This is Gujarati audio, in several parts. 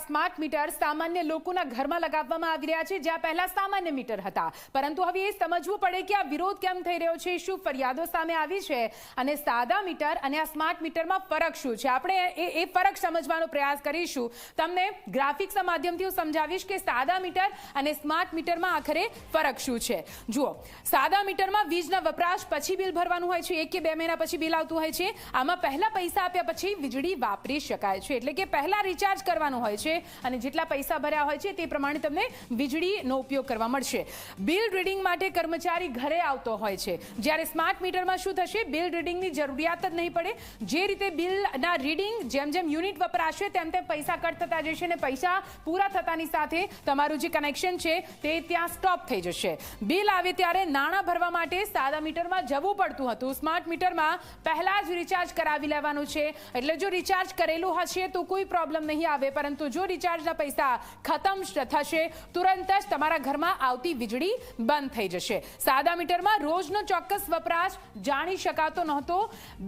સ્માર્ટ મીટર સામાન્ય લોકોના ઘરમાં લગાવવામાં આવી રહ્યા છે, જ્યાં પહેલા સામાન્ય મીટર હતા. પરંતુ હવે એ સમજવું પડે કે આ વિરોધ કેમ થઈ રહ્યો છે, શું ફરિયાદો સામે આવી છે અને સાદા મીટર અને આ સ્માર્ટ મીટરમાં ફરક શું છે. આપણે એ ફરક સમજવાનો પ્રયાસ કરીશું. તમને ગ્રાફિક્સના માધ્યમથી હું સમજાવીશ કે સાદા મીટર અને સ્માર્ટ મીટરમાં આખરે ફરક શું છે. જુઓ, સાદા મીટરમાં વીજના વપરાશ પછી બિલ ભરવાનું હોય છે, 1 કે 2 મહિના પછી બિલ આવતું હોય છે. આમાં પહેલા પૈસા આપ્યા પછી વીજળી વાપરી શકાય છે, એટલે કે પહેલા રિચાર્જ કરવાનું હોય છે અને જેટલા પૈસા ભર્યા હોય છે તે પ્રમાણે તમને વીજળીનો ઉપયોગ કરવા મળશે. બિલ રીડિંગ માટે કર્મચારી ઘરે આવતો હોય છે, જ્યારે સ્માર્ટ મીટરમાં શું થશે, બિલ રીડિંગની જરૂરિયાત જ નહીં પડે. જે રીતે બિલના રીડિંગ જેમ જેમ યુનિટ વપરાશે તેમ તેમ પૈસા કટ થતા જશે અને પૈસા પૂરા થતાની સાથે તમારું જે કનેક્શન છે તે ત્યાં સ્ટોપ થઈ જશે. બિલ આવે ત્યારે નાણાં ભરવા માટે સાદા મીટરમાં જવું પડતું હતું. સ્માર્ટ મીટરમાં પહેલા જ રિચાર્જ કરાવી લેવાનું છે, એટલે જો રિચાર્જ કરેલું હશે તો કોઈ પ્રોબ્લેમ નહીં આવે. પરંતુ જો રિચાર્જના પૈસા ખતમ થશે તુરંત જ તમારા ઘરમાં આવતી વીજળી બંધ થઈ જશે. સાદા મીટરમાં રોજનો ચોક્કસ વપરાશ જાણી શકાતો નહોતો.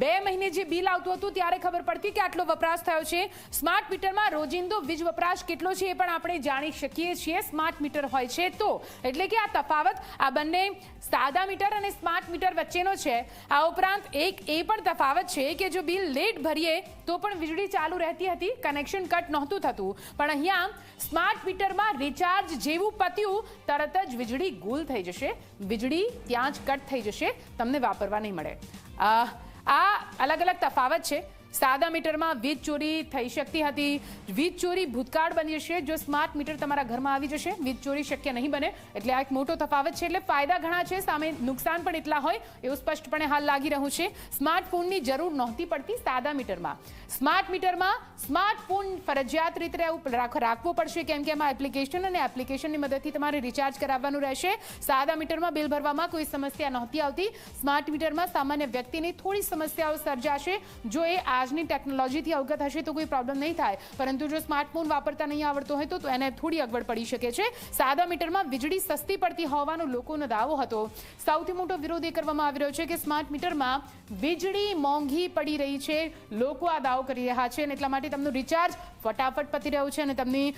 2 મહિને જે બિલ આવતું હતું ત્યારે ખબર પડતી કે આટલો વપરાશ થયો છે. સ્માર્ટ મીટરમાં રોજિંદો વીજ વપરાશ કેટલો છે એ પણ આપણે જાણી શકીએ છીએ સ્માર્ટ મીટર હોય છે તો. એટલે કે આ તફાવત આ બંને સાદા મીટર અને સ્માર્ટ મીટર વચ્ચેનો છે. આ ઉપરાંત એક એ પણ તફાવત છે કે જો બિલ લેટ ભરીએ તો પણ વીજળી ચાલુ રહેતી હતી, કનેક્શન કટ નહોતું થતું. પણ અહીંયા સ્માર્ટ મીટરમાં રિચાર્જ જેવું પત્યું તરત જ વીજળી ગુલ થઈ જશે, વીજળી ત્યાં જ કટ થઈ જશે, તમને વાપરવા નહીં મળે. આ અલગ અલગ તફાવત છે. સાદા મીટરમાં વીજ ચોરી થઈ શકતી હતી, વીજ ચોરી ભૂતકાળ બની જશે જો સ્માર્ટ મીટર તમારા ઘરમાં આવી જશે. વીજ ચોરી શક્ય નહીં બને, એટલે આ એક મોટો તફાવત છે. એટલે ફાયદા ઘણા છે, સામે નુકસાન પણ એટલા હોય એવું સ્પષ્ટપણે હાલ લાગી રહ્યું છે. સ્માર્ટફોનની જરૂર નહોતી પડતી સાદા મીટરમાં. સ્માર્ટ મીટરમાં સ્માર્ટફોન ફરજિયાત રીતે રાખવો પડશે, કેમ કે એમાં એપ્લિકેશન અને એપ્લિકેશનની મદદથી તમારે રિચાર્જ કરાવવાનું રહેશે. સાદા મીટરમાં બિલ ભરવામાં કોઈ સમસ્યા નહોતી આવતી. સ્માર્ટ મીટરમાં સામાન્ય વ્યક્તિની થોડી સમસ્યાઓ સર્જાશે. જો એ આજની ટેકનોલોજીથી અવગત હશે તો કોઈ પ્રોબ્લેમ નહીં થાય, પરંતુ જો સ્માર્ટફોન વાપરતા નહીં આવડતો હોય તો એને થોડી અગવડ પડી શકે છે. સાદા મીટરમાં વીજળી સસ્તી પડતી હોવાનો લોકોનો દાવો હતો. સૌથી મોટો વિરોધ એ કરવામાં આવી રહ્યો છે કે સ્માર્ટ મીટરમાં વીજળી મોંઘી પડી રહી છે. લોકો આ દાવો કરી રહ્યા છે અને એટલા માટે તેમનું રિચાર્જ ફટાફટ પતી રહ્યું છે અને તેમની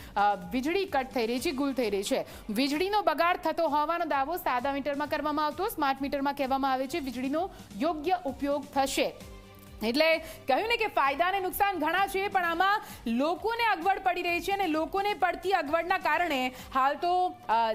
વીજળી કટ થઈ રહી છે, ગુલ થઈ રહી છે. વીજળીનો બગાડ થતો હોવાનો દાવો સાદા મીટરમાં કરવામાં આવતો, સ્માર્ટ મીટરમાં કહેવામાં આવે છે વીજળીનો યોગ્ય ઉપયોગ થશે. એટલે કહ્યું ને કે ફાયદા અને નુકસાન ઘણા છે, પણ આમાં લોકોને અગવડ પડી રહી છે અને લોકોને પડતી અગવડના કારણે હાલ તો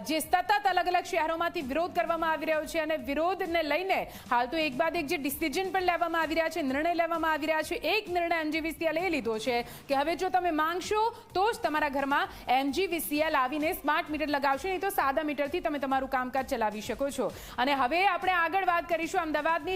જે સતત અલગ અલગ શહેરોમાંથી વિરોધ કરવામાં આવી રહ્યો છે અને વિરોધને લઈને હાલ તો એક બાદ એક જે ડિસિઝન પણ લેવામાં આવી રહ્યા છે, નિર્ણય લેવામાં આવી રહ્યા છે. એક નિર્ણય MGVCL એ લીધો છે કે હવે જો તમે માંગશો તો જ તમારા ઘરમાં MGVCL આવીને સ્માર્ટ મીટર લગાવશે, નહીં તો સાદા મીટરથી તમે તમારું કામકાજ ચલાવી શકો છો. અને હવે આપણે આગળ વાત કરીશું અમદાવાદની.